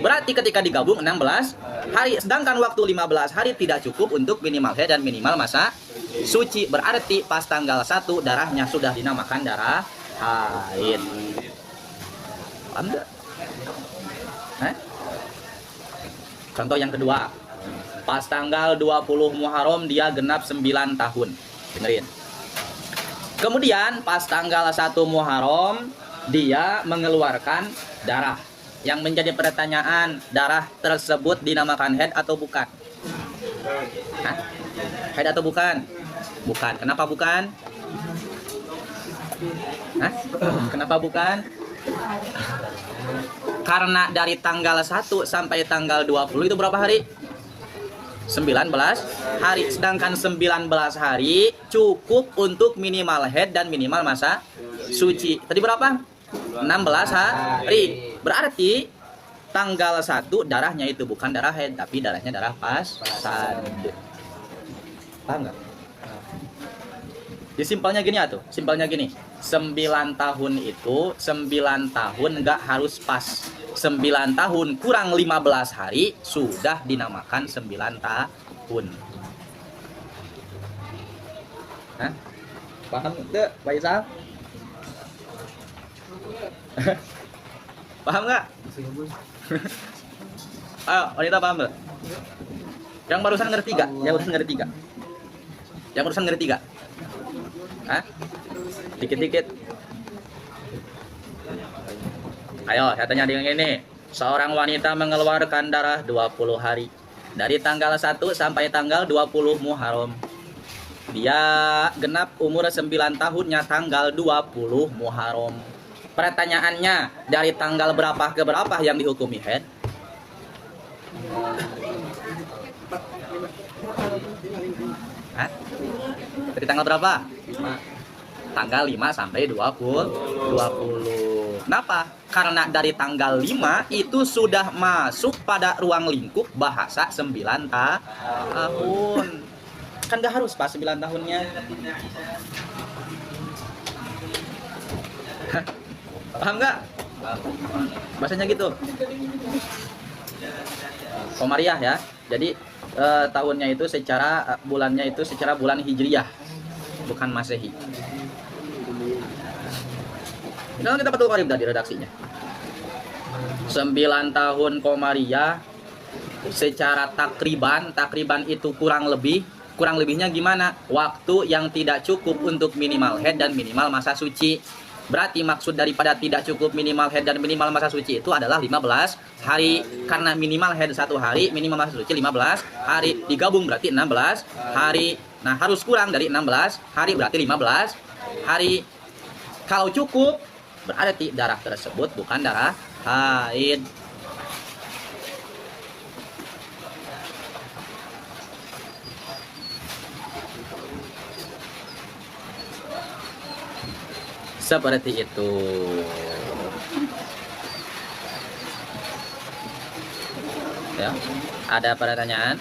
A: Berarti ketika digabung 16 hari. Sedangkan waktu 15 hari tidak cukup untuk minimal haid dan minimal masa suci. Berarti pas tanggal 1 darahnya sudah dinamakan darah haid. Paham enggak? Contoh yang kedua, pas tanggal 20 Muharram dia genap 9 tahun. Dengerin. Kemudian pas tanggal 1 Muharram dia mengeluarkan darah. Yang menjadi pertanyaan, darah tersebut dinamakan haid atau bukan? Hah? Haid atau bukan? Bukan. Kenapa bukan? Hah? Kenapa bukan? Karena dari tanggal 1 sampai tanggal 20 itu berapa hari? 19 hari. Sedangkan 19 hari cukup untuk minimal haid dan minimal masa suci. Tadi berapa? 16 hari. Berarti tanggal 1 darahnya itu bukan darah haid, tapi darahnya darah pasan. Paham nggak? Jadi simpelnya gini atuh, simpelnya gini. 9 tahun itu 9 tahun nggak harus pas. 9 tahun kurang 15 hari sudah dinamakan 9 tahun. Hah? Paham nggak, Pak Isal? Paham nggak? Ayo, wanita paham nggak? Yang barusan ngerti nggak? Yang barusan ngerti nggak? Yang barusan ngerti nggak? Hah? Dikit-dikit. Ayo, saya tanya dengan ini. Seorang wanita mengeluarkan darah 20 hari. Dari tanggal 1 sampai tanggal 20 Muharram. Dia genap umur 9 tahunnya tanggal 20 Muharram. Pertanyaannya, dari tanggal berapa ke berapa yang dihukumi haid? Hah? Dari tanggal berapa? 5. Tanggal 5 sampai 20. Kenapa? Karena dari tanggal 5 itu sudah masuk pada ruang lingkup bahasa 9 tahun. Kan gak harus pas 9 tahunnya. Paham gak? Bahasanya gitu. Komariah ya. Jadi tahunnya itu secara bulannya itu secara bulan Hijriyah, bukan Masehi. Nah, kita Fathul Qorib tadi redaksinya. 9 tahun Komariah secara takriban itu kurang lebihnya gimana? Waktu yang tidak cukup untuk minimal haid dan minimal masa suci. Berarti maksud daripada tidak cukup minimal haid dan minimal masa suci itu adalah 15 hari. Karena minimal haid 1 hari, minimal masa suci 15 hari. Digabung berarti 16 hari. Nah, harus kurang dari 16 hari berarti 15 hari. Kalau cukup, berarti darah tersebut bukan darah haid. Seperti itu. Ya, ada pertanyaan?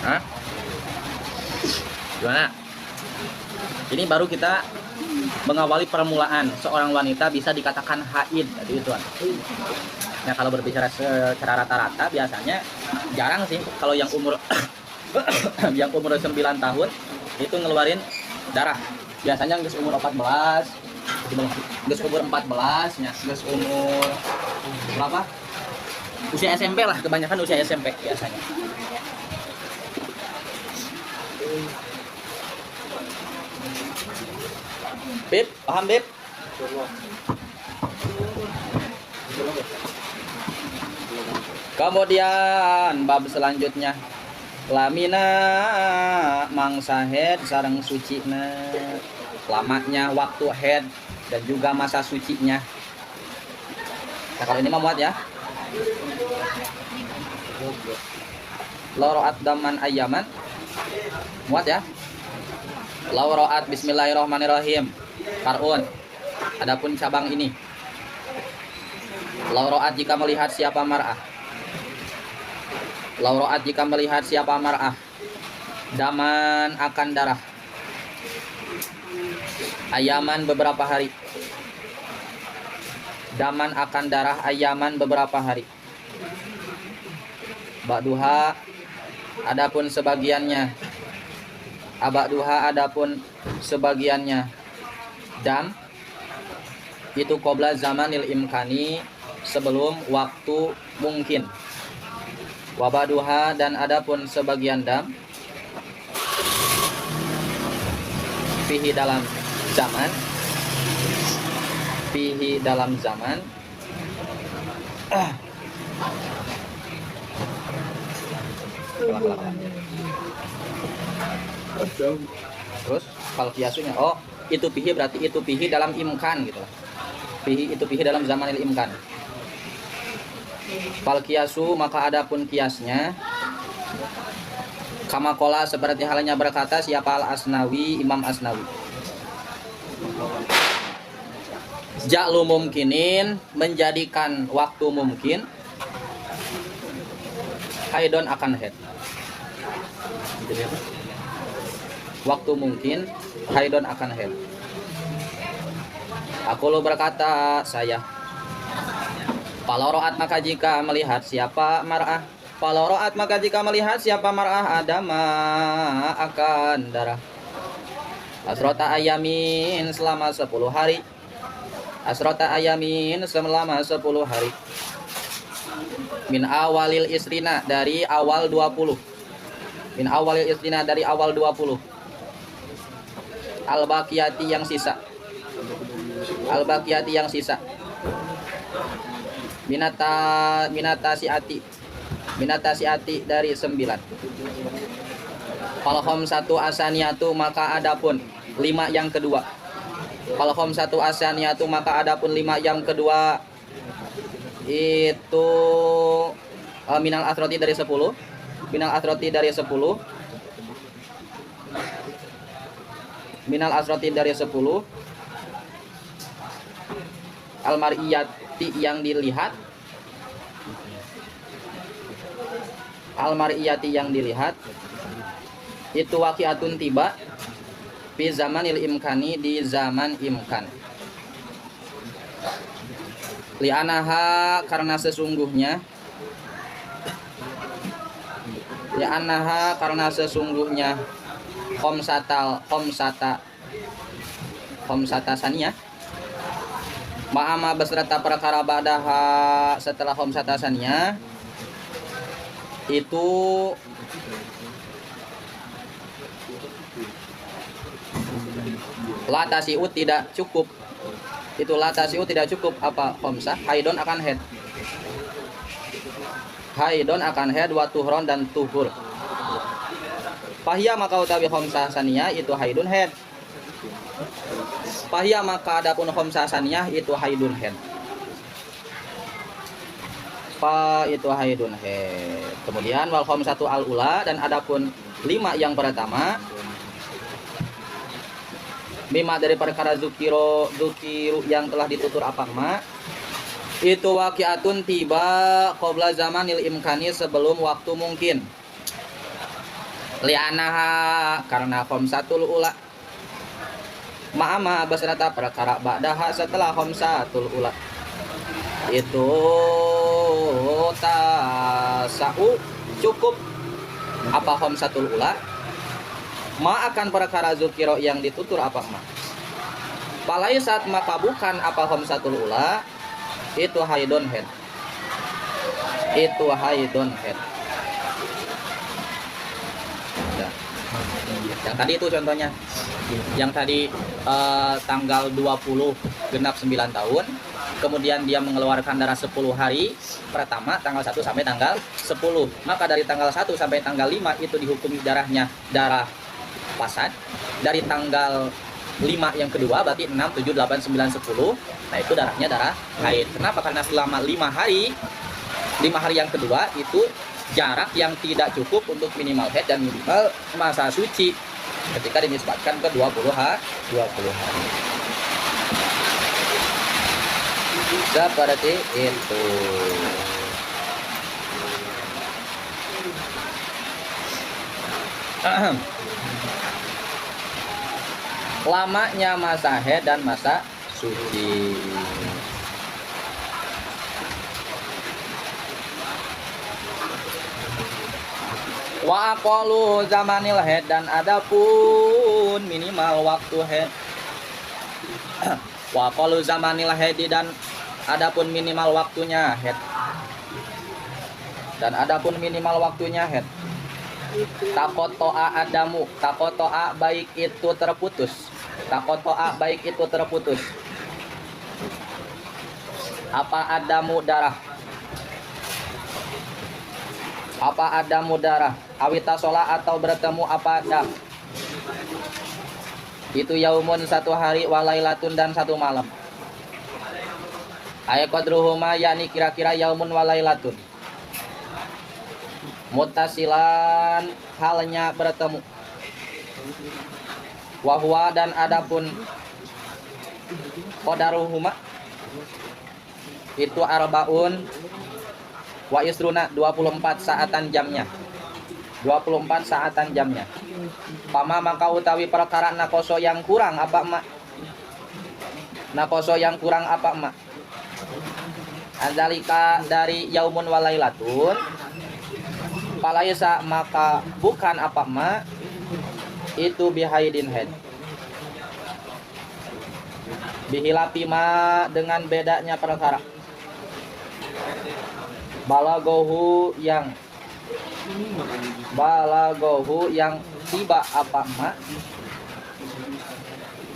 A: Hah? Gimana? Ini baru kita mengawali permulaan seorang wanita bisa dikatakan haid. Jadi itu. Nah, kalau berbicara secara rata-rata biasanya jarang sih kalau yang umur yang umur 9 tahun itu ngeluarin darah. Biasanya geus umur 14, geus umur 14 nya, geus umur berapa? Usia SMP lah, kebanyakan usia SMP biasanya. Beb, paham Beb? Kemudian bab selanjutnya lamina mangsa head sareng sucina, lamanya waktu head dan juga masa sucinya. Nah, kalau ini mah muat ya. Loroat daman ayaman muat ya. Loroat bismillahirrahmanirrahim Karun. Adapun cabang ini Lauroat jika melihat siapa mar'ah. Lauroat jika melihat siapa mar'ah. Daman akan darah. Ayaman beberapa hari. Daman akan darah ayaman beberapa hari. Ba'duha adapun sebagiannya. Aba'duha adapun sebagiannya. Dam itu qabla zamanil imkani, sebelum waktu mungkin. Wabaduha dan adapun sebagian dam fihi dalam zaman, fihi dalam zaman terus kalau kiasunya, oh itu fihi berarti itu fihi dalam imkan gitu. Fihi itu fihi dalam zamanil imkan. Fal kiasu maka adapun kiasnya kama kola seperti halnya berkata siapa al Asnawi, Imam Asnawi. Ja'lu mumkinin menjadikan waktu mungkin haidon akan head. Waktu mungkin haidon akan head. Aku lo berkata saya. Kalau ro'at maka jika melihat siapa mar'ah, kalau ro'at maka jika melihat siapa mar'ah adama akan darah. Asrota ayamin selama 10 hari. Asrota ayamin selama 10 hari. Min awalil isrina dari awal 20. Min awalil isrina dari awal 20. Al-baqiyati yang sisa. Minata siati dari 9. Falhom satu asaniyatu maka adapun 5 yang kedua. Falhom satu asaniyatu maka adapun 5 yang kedua itu minal asroti dari 10. Minal asroti dari 10. Minal asroti dari 10. Al-mar'iyati yang dilihat. Al-mar'iyati yang dilihat itu waqi'atun tiba fi zamanil imkani di zaman imkan. Li'anaha karena sesungguhnya. Li'anaha karena sesungguhnya khomsata saniyah ma'ama beserta perkara ba'daha setelah khomsata saniyah itu latasi'u tidak cukup. Itu latasi'u tidak cukup apa khomsah haidon akan head. Haidon akan head wa tuhron dan tuhur. Fahiyah maka utawi khomsah saniyah itu haidun head. Fahiyah maka adapun khomsah saniyah itu haidun head. Fa itu haidun head. Kemudian wal khomsatu al ula dan adapun 5 yang pertama mima dari perkara zukiru yang telah ditutur apa ma itu waqi'atun tiba qabla zamanil imkani sebelum waktu mungkin. Li'anaha karena khomsatul ula ma'ama beserta perkara ba'daha setelah khomsatul ula itu tasa'u cukup apa khomsatul ula ma akan perkara zukiro yang ditutur apa ma palai saat maka bukan apa khomsatul ula itu haidon head. Itu haidon head. Nah, yang tadi itu contohnya yang tadi tanggal 20 genap 9 tahun kemudian dia mengeluarkan darah 10 hari pertama tanggal 1 sampai tanggal 10 maka dari tanggal 1 sampai tanggal 5 itu dihukumi darahnya darah fasad. Dari tanggal 5 yang kedua berarti 6, 7, 8, 9, 10 nah itu darahnya darah haid. Kenapa? Karena selama 5 hari yang kedua itu jarak yang tidak cukup untuk minimal haid dan minimal masa suci ketika dinisbatkan ke 20 hari. Seperti itu. Lamanya masa haid dan masa suci. Wa aqallu zamanil haid dan adapun minimal waktu haid. Wa aqallu zamanil haid dan adapun minimal waktunya haid. Dan adapun minimal waktunya head. Takotoa adamu, takotoa baik itu terputus. Takotoa baik itu terputus. Apa adamu darah? Apa adamu darah? Awita sholat atau bertemu apa dam? Itu yaumun satu hari, walailatun dan satu malam. Ayaqadruhuma yakni kira-kira yaumun walailatun. Mutasilan halnya bertemu. Wahwa dan adapun qadaruhuma itu arbaun wa isruna 24 saatan jamnya. 24 saatan jamnya. Pama maka utawi perkara nakoso yang kurang apa mak? Nakoso yang kurang apa mak? Andalika dari yaumun walailatun Palaisa maka bukan apa ma itu bihaidin head. Bihilapi ma dengan bedanya perkara. Balagohu yang tiba apa ma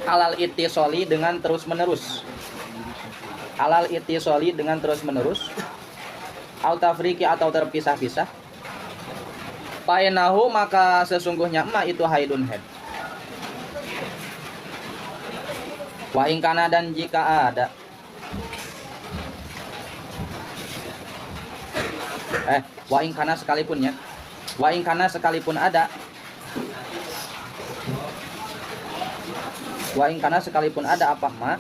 A: alal itisoli dengan terus menerus. Alal itisoli dengan terus menerus. Al tafriki atau terpisah-pisah. Painahu maka sesungguhnya ma itu haidun head. Wa ingkana dan jika ada wa ingkana sekalipun ya. Wa ingkana sekalipun ada. Wa ingkana sekalipun ada apa ma?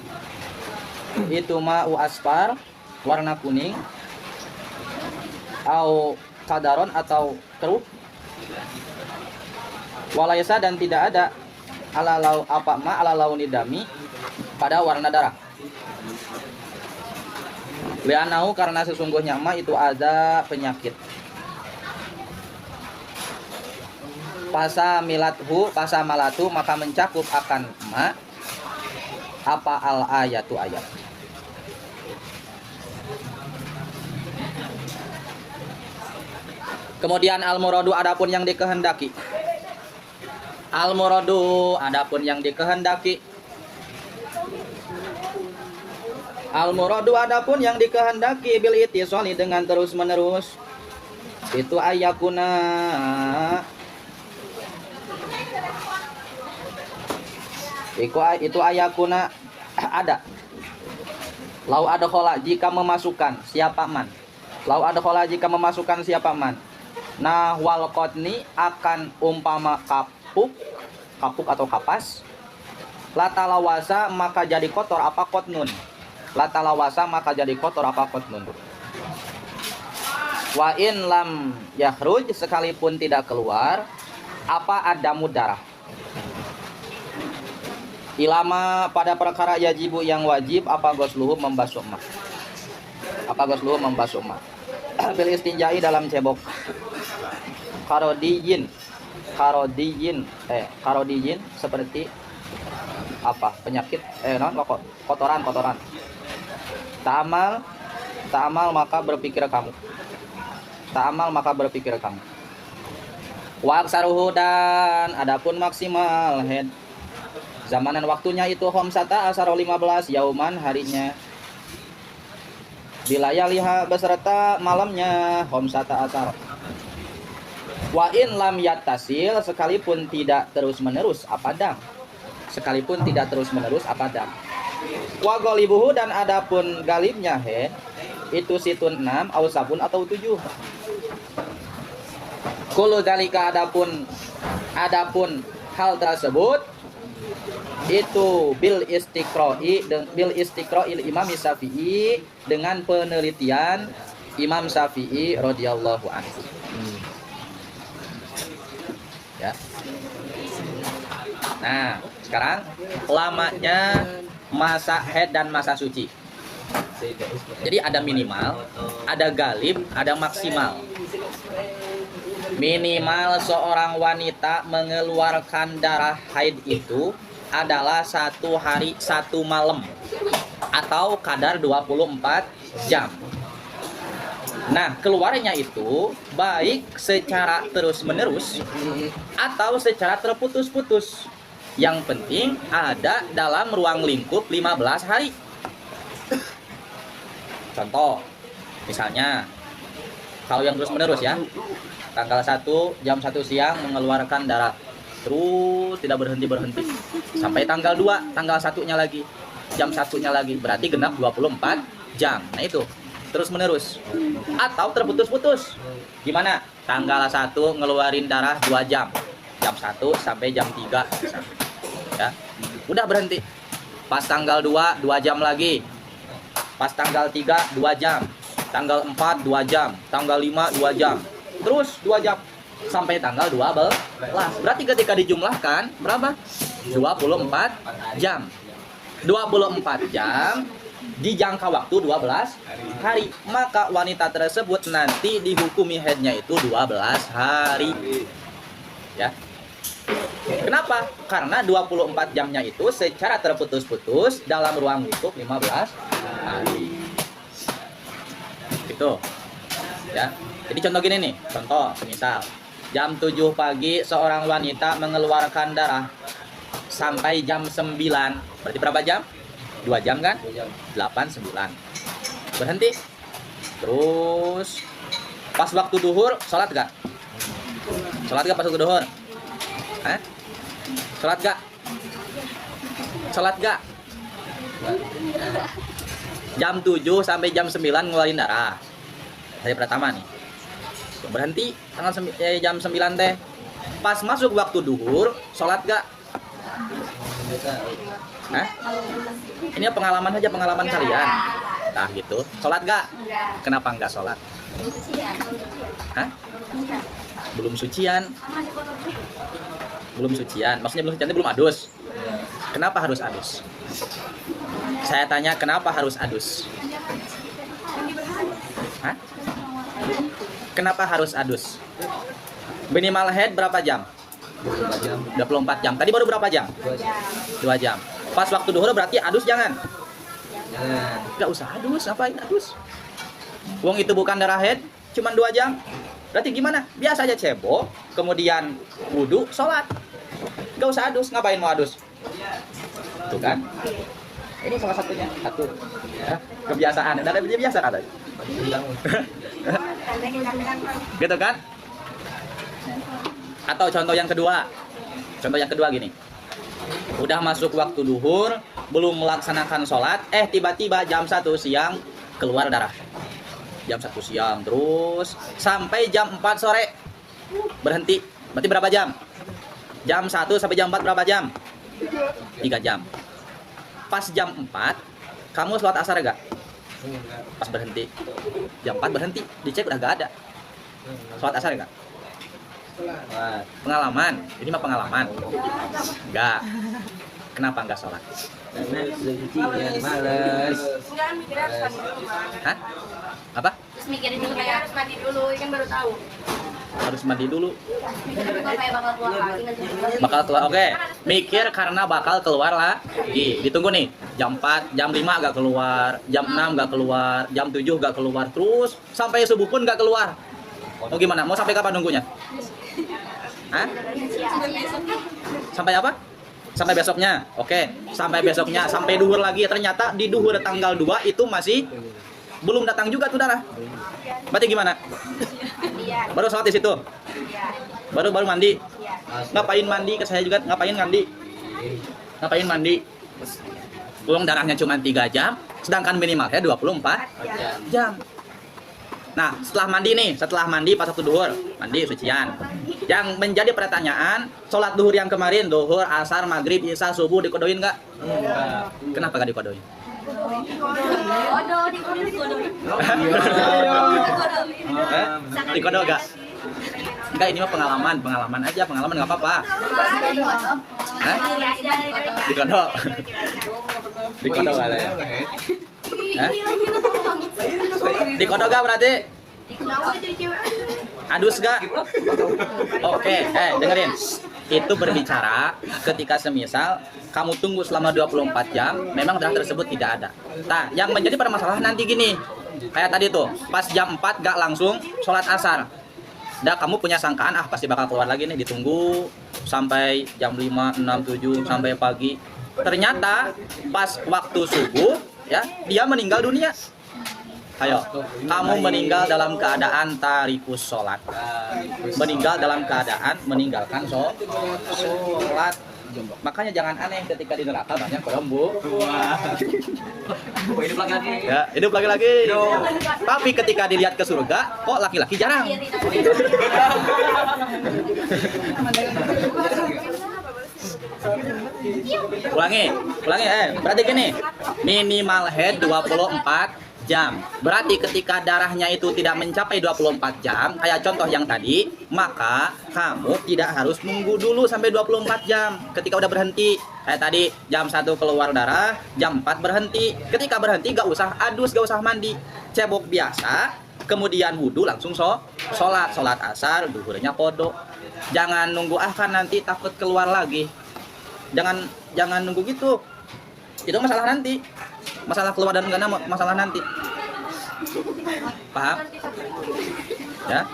A: Itu ma'u asfar warna kuning. Au kadaron atau keruh. Walaysa dan tidak ada alalau apa ma alalau nidami pada warna darah. Li'anahu karena sesungguhnya ma itu ada penyakit. Pasamalatu maka mencakup akan ma apa al ayatu ayat. Kemudian al-muradu adapun yang dikehendaki. Al-muradu adapun yang dikehendaki. Al-muradu adapun yang dikehendaki bil itisali dengan terus menerus. Itu ayakuna itu ayakuna ada. Lau adkhala jika memasukkan siapa man. Lau adkhala jika memasukkan siapa man. Nah wal qotni akan umpama kapuk atau kapas. Latalawasa maka jadi kotor apa kotnun. Latalawasa maka jadi kotor apa kotnun. Wa in lam yakhruj sekalipun tidak keluar apa adamu darah. Ilama pada perkara yajibu yang wajib apa gosluhu membasuh mah. Apa gosluhu membasuh mah. Bil istinjai dalam cebok. Karodiyin seperti apa penyakit kotoran ta'amal maka berpikir kamu wa aksaruhu dan adapun maksimal head zamanan waktunya itu khamsata asaro 15 yauman harinya bilaya liha beserta malamnya khamsata asaro. Wa in lam yattasil sekalipun tidak terus menerus apa dam. Sekalipun tidak terus menerus apa dam. Wa galibuhu dan adapun galibnya he itu situn 6 au sabun atau 7. Kullu dzalika adapun hal tersebut itu bil istiqra'il Imam Syafi'i dengan penelitian Imam Syafi'i radhiyallahu anhu. Ya. Nah, sekarang lamanya masa haid dan masa suci. Jadi ada minimal, ada galib, ada maksimal. Minimal seorang wanita mengeluarkan darah haid itu adalah 1 hari 1 malam atau kadar 24 jam. Nah, keluarnya itu baik secara terus-menerus atau secara terputus-putus. Yang penting ada dalam ruang lingkup 15 hari. Contoh, misalnya kalau yang terus-menerus ya, tanggal 1 jam 1 siang mengeluarkan darah, terus tidak berhenti sampai tanggal 2, tanggal 1-nya lagi, jam 1-nya lagi, berarti genap 24 jam. Nah itu terus menerus atau terputus-putus. Gimana? Tanggal 1 ngeluarin darah 2 jam, jam 1 sampai jam 3 ya, udah berhenti. Pas tanggal 2 jam lagi, pas tanggal 3 2 jam, tanggal 4 2 jam, tanggal 5 2 jam, terus 2 jam sampai tanggal 12. Berarti ketika dijumlahkan berapa? 24 jam. 24 jam di jangka waktu 12 hari. Maka wanita tersebut nanti dihukumi haidnya itu 12 hari. Ya. Kenapa? Karena 24 jamnya itu secara terputus-putus dalam ruang lingkup 15 hari. Gitu. Ya. Jadi contoh gini nih, contoh misal jam 7 pagi seorang wanita mengeluarkan darah sampai jam 9. Berarti berapa jam? 2 jam kan? 8, 9. Berhenti. Terus pas waktu duhur sholat gak? Sholat gak pas waktu duhur? Hah? Sholat gak? Sholat gak? Jam 7 sampai jam 9 ngeluarin darah. Hari pertama nih. Berhenti jam 9 teh. Pas masuk waktu duhur, sholat gak? Hah? Ini pengalaman aja, pengalaman kalian. Nah gitu, sholat gak? Kenapa nggak sholat? Hah? Belum sucian. Belum sucian, maksudnya belum sucian itu belum adus. Kenapa harus adus? Saya tanya, kenapa harus adus? Hah? Kenapa harus adus? Minimal haid berapa jam? 24 jam. Tadi baru berapa jam? 2 jam. Pas waktu duhur berarti adus jangan? Gak usah adus, ngapain adus? Wong itu bukan darah haid, cuman 2 jam. Berarti gimana? Biasa aja cebok, kemudian wudhu, sholat. Gak usah adus, ngapain mau adus? Tuh kan? Ini salah satunya, satu. Ya, kebiasaan, dan dia biasa katanya. Gitu kan? Atau contoh yang kedua. Contoh yang kedua gini. Udah masuk waktu duhur, belum melaksanakan sholat, tiba-tiba jam 1 siang keluar darah. Jam 1 siang terus sampai jam 4 sore berhenti. Berarti berapa jam? Jam 1 sampai jam 4 berapa jam? 3 jam. Pas jam 4 kamu sholat asar gak? Pas berhenti. Jam 4 berhenti, dicek udah gak ada. Sholat asar gak? Pengalaman, ini mah pengalaman. Enggak. Kenapa enggak sholat? Males. Hah? Apa?
B: Terus mikirin dulu kayak harus mandi dulu, kan baru tahu.
A: Harus mandi dulu.
B: Kayak bakal keluar lagi nanti.
A: Bakal keluar. Oke. Mikir karena bakal keluar lagi. Ditunggu nih. Jam 4, jam 5 gak keluar, jam 6 gak keluar, jam 7 gak keluar, terus sampai subuh pun gak keluar. Mau gimana? Mau sampai kapan nunggunya? Hah? Sampai apa? Sampai besoknya. Oke, sampai besoknya, sampai duhur lagi. Ternyata di duhur tanggal 2 itu masih belum datang juga tuh darah. Berarti gimana? Baru sholat di situ. Baru mandi. Ngapain mandi? Ke saya juga ngapain mandi? Ngapain mandi? Belum darahnya cuma 3 jam, sedangkan minimalnya 24 jam. Nah, setelah mandi pas waktu duhur, mandi sucian. Yang menjadi pertanyaan, sholat duhur yang kemarin, duhur, asar, maghrib, isya, subuh dikodoin nggak? Kenapa nggak dikodoin? Dikodo nggak? Enggak, ini mah pengalaman aja, pengalaman nggak apa-apa. Hah? Dikodo nggak ada ya? Hah? Dikodo gak berarti? Adus gak? Oke, dengerin. Itu berbicara ketika semisal kamu tunggu selama 24 jam, memang darah tersebut tidak ada. Nah, yang menjadi permasalahan nanti gini. Kayak tadi tuh, pas jam 4 gak langsung sholat asar. Dah kamu punya sangkaan, pasti bakal keluar lagi nih, ditunggu sampai jam 5, 6, 7, sampai pagi. Ternyata pas waktu subuh, ya dia meninggal dunia. Ayo, kamu meninggal dalam keadaan tarikus sholat. Meninggal dalam keadaan meninggalkan sholat. Makanya jangan aneh ketika di neraka banyak perempuan.
C: Hidup lagi.
A: Ya, hidup lagi-lagi. Tapi ketika dilihat ke surga, kok laki-laki jarang. Ulangi, berarti gini, minimal head 24 jam. Berarti ketika darahnya itu tidak mencapai 24 jam, kayak contoh yang tadi, maka kamu tidak harus nunggu dulu sampai 24 jam. Ketika udah berhenti, kayak tadi jam 1 keluar darah, jam 4 berhenti. Ketika berhenti gak usah adus, gak usah mandi, cebok biasa, kemudian wudhu langsung sholat asar, duhurnya kodok. Jangan nunggu kan nanti takut keluar lagi. Jangan nunggu gitu. Itu masalah nanti. Masalah keluar dan enggak masalah nanti. Paham? Ya.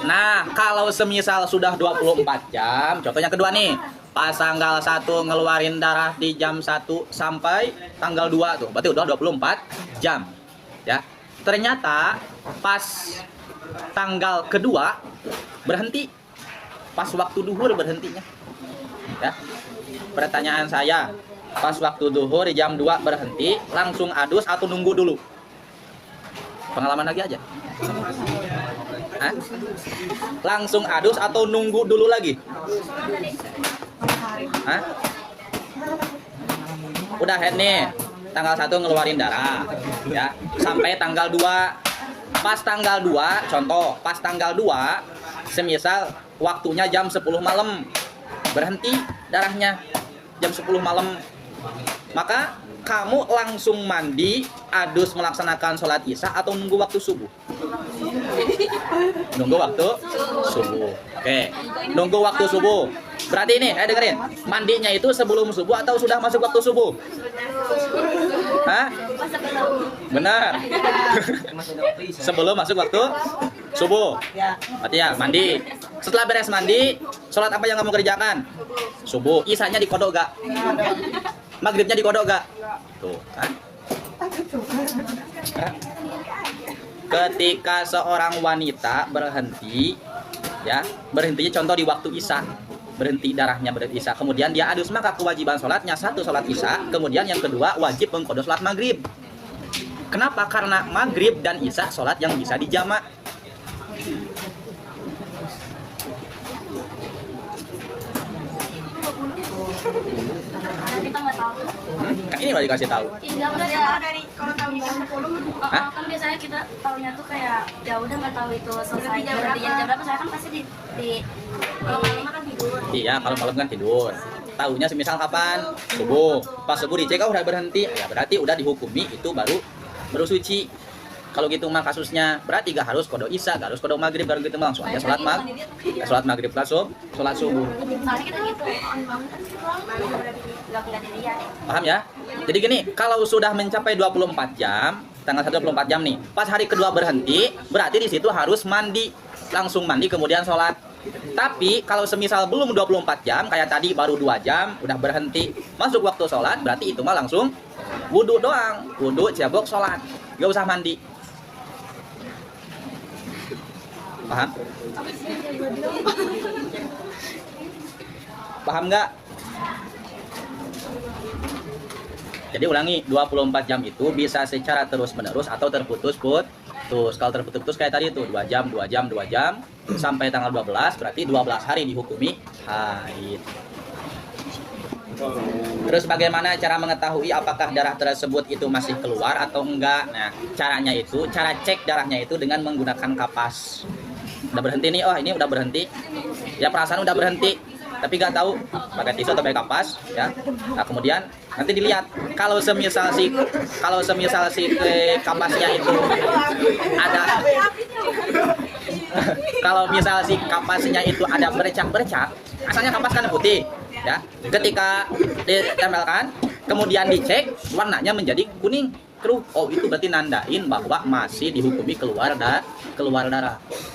A: Nah, kalau semisal sudah 24 jam, contohnya kedua nih, pas tanggal 1 ngeluarin darah di jam 1 sampai tanggal 2 tuh, berarti udah 24 jam. Ya. Ternyata pas tanggal kedua berhenti. Pas waktu duhur berhentinya. Ya. Pertanyaan saya, pas waktu duhur di jam 2 berhenti, langsung adus atau nunggu dulu? Pengalaman lagi aja. Hah? Langsung adus atau nunggu dulu lagi? Hah? Udah head nih, tanggal 1 ngeluarin darah, ya, sampai tanggal 2. Pas tanggal 2, contoh, pas tanggal 2, semisal waktunya jam 10 malam, berhenti darahnya jam 10 malam. Maka kamu langsung mandi, adus melaksanakan sholat isya atau nunggu waktu subuh? Nunggu waktu subuh. Oke, nunggu waktu subuh. Berarti ini, dengerin, mandinya itu sebelum subuh atau sudah masuk waktu subuh? Hah? Benar. Sebelum masuk waktu subuh. Berarti ya, mandi. Setelah beres mandi, sholat apa yang kamu kerjakan? Subuh. Isanya dikodok gak? Maghribnya dikodok gak? Tuh kan. Ketika seorang wanita berhenti, ya, berhentinya contoh di waktu isya, berhenti darahnya berhenti isya, kemudian dia adus, maka kewajiban sholatnya 1 sholat isya, kemudian yang kedua wajib mengkodok sholat maghrib. Kenapa? Karena maghrib dan isya sholat yang bisa dijamak.
B: Kita nggak tahu.
A: Kan ini baru dikasih tahu.
B: Iya, udah tahu dari kalau tahu jam 10. Kan biasanya kita tahunya tuh kayak ya udah nggak tahu itu selesai jam berapa. Saya kan pasti di malam kan tidur.
A: Iya, kalau malam kan tidur. Tahunya semisal kapan? Subuh. Pas subuh dicek udah berhenti, ya berarti udah dihukumi itu baru suci. Kalau gitu mah kasusnya berarti gak harus kodok isya, gak harus kodok maghrib, baru gitu langsung aja sholat maghrib langsung sholat subuh.
B: Soalnya kita gitu.
A: Paham ya? Jadi gini, kalau sudah mencapai 24 jam, tanggal 1 24 jam nih, pas hari kedua berhenti, berarti di situ harus mandi, langsung mandi kemudian sholat. Tapi kalau semisal belum 24 jam, kayak tadi baru 2 jam, udah berhenti, masuk waktu sholat, berarti itu mah langsung wudhu doang, wudhu cebok sholat, gak usah mandi. Paham? Paham nggak? Jadi ulangi, 24 jam itu bisa secara terus-menerus atau terputus-putus. Kalau terputus-putus kayak tadi itu 2 jam, 2 jam, 2 jam sampai tanggal 12, berarti 12 hari dihukumi haid. Terus bagaimana cara mengetahui apakah darah tersebut itu masih keluar atau enggak? Nah, caranya itu, cara cek darahnya itu dengan menggunakan kapas. Udah berhenti nih, oh ini udah berhenti. Ya perasaan udah berhenti, tapi nggak tahu pakai tisu atau pakai kapas, ya. Nah kemudian nanti dilihat kalau semisal si kapasnya itu ada, kalau misal si kapasnya itu ada bercak-bercak, asalnya kapas kan putih, ya. Ketika ditempelkan, kemudian dicek warnanya menjadi kuning, keruh. Oh, itu berarti nandain bahwa masih dihukumi keluar darah.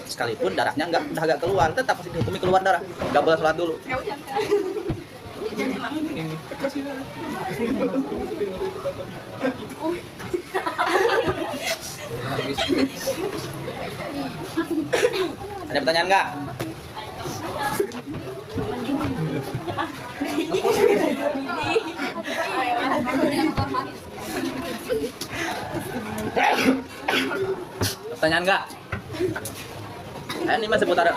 A: Sekalipun darahnya udah agak keluar, tetap masih dihukumi keluar darah. Nggak boleh sholat dulu. Ada pertanyaan nggak? Pertanyaan nggak? Ini mah seputar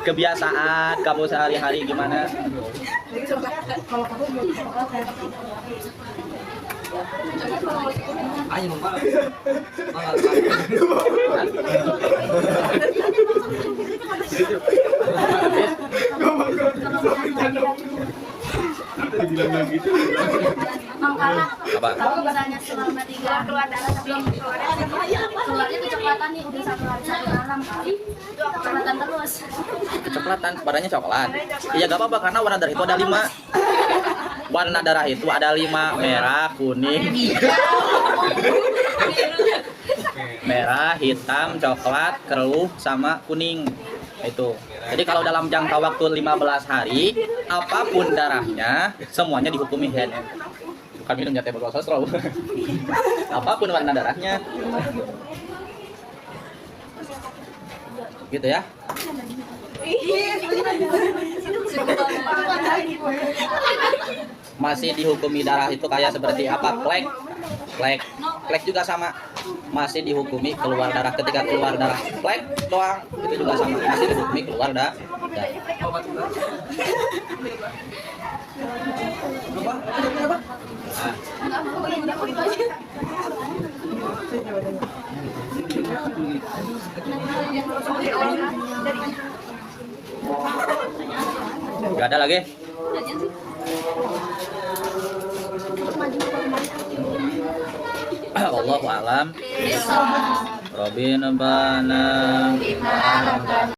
A: kebiasaan kamu sehari-hari gimana? Apa?
B: Kalau misalnya selama 3 keluar darah sebelum keluarnya kecoklatan nih udah satu malam kali kecoklatan terus.
A: Kecoklatan, warnanya coklat. Iya gak apa-apa karena warna darah itu ada 5. Warna darah itu ada 5, merah, kuning, merah, hitam, coklat, keruh, sama kuning. Itu. Jadi kalau dalam jangka waktu 15 hari, apapun darahnya, semuanya dihukumi head. Bukan minumnya teh berkolesterol. Apapun warna darahnya. Gitu ya. Masih dihukumi darah itu kayak seperti apa? Plek juga sama, masih dihukumi keluar darah. Ketika keluar darah plek doang itu juga sama, masih dihukumi keluar darah. Gak ada lagi. Wallahu a'lam. Rabbina bana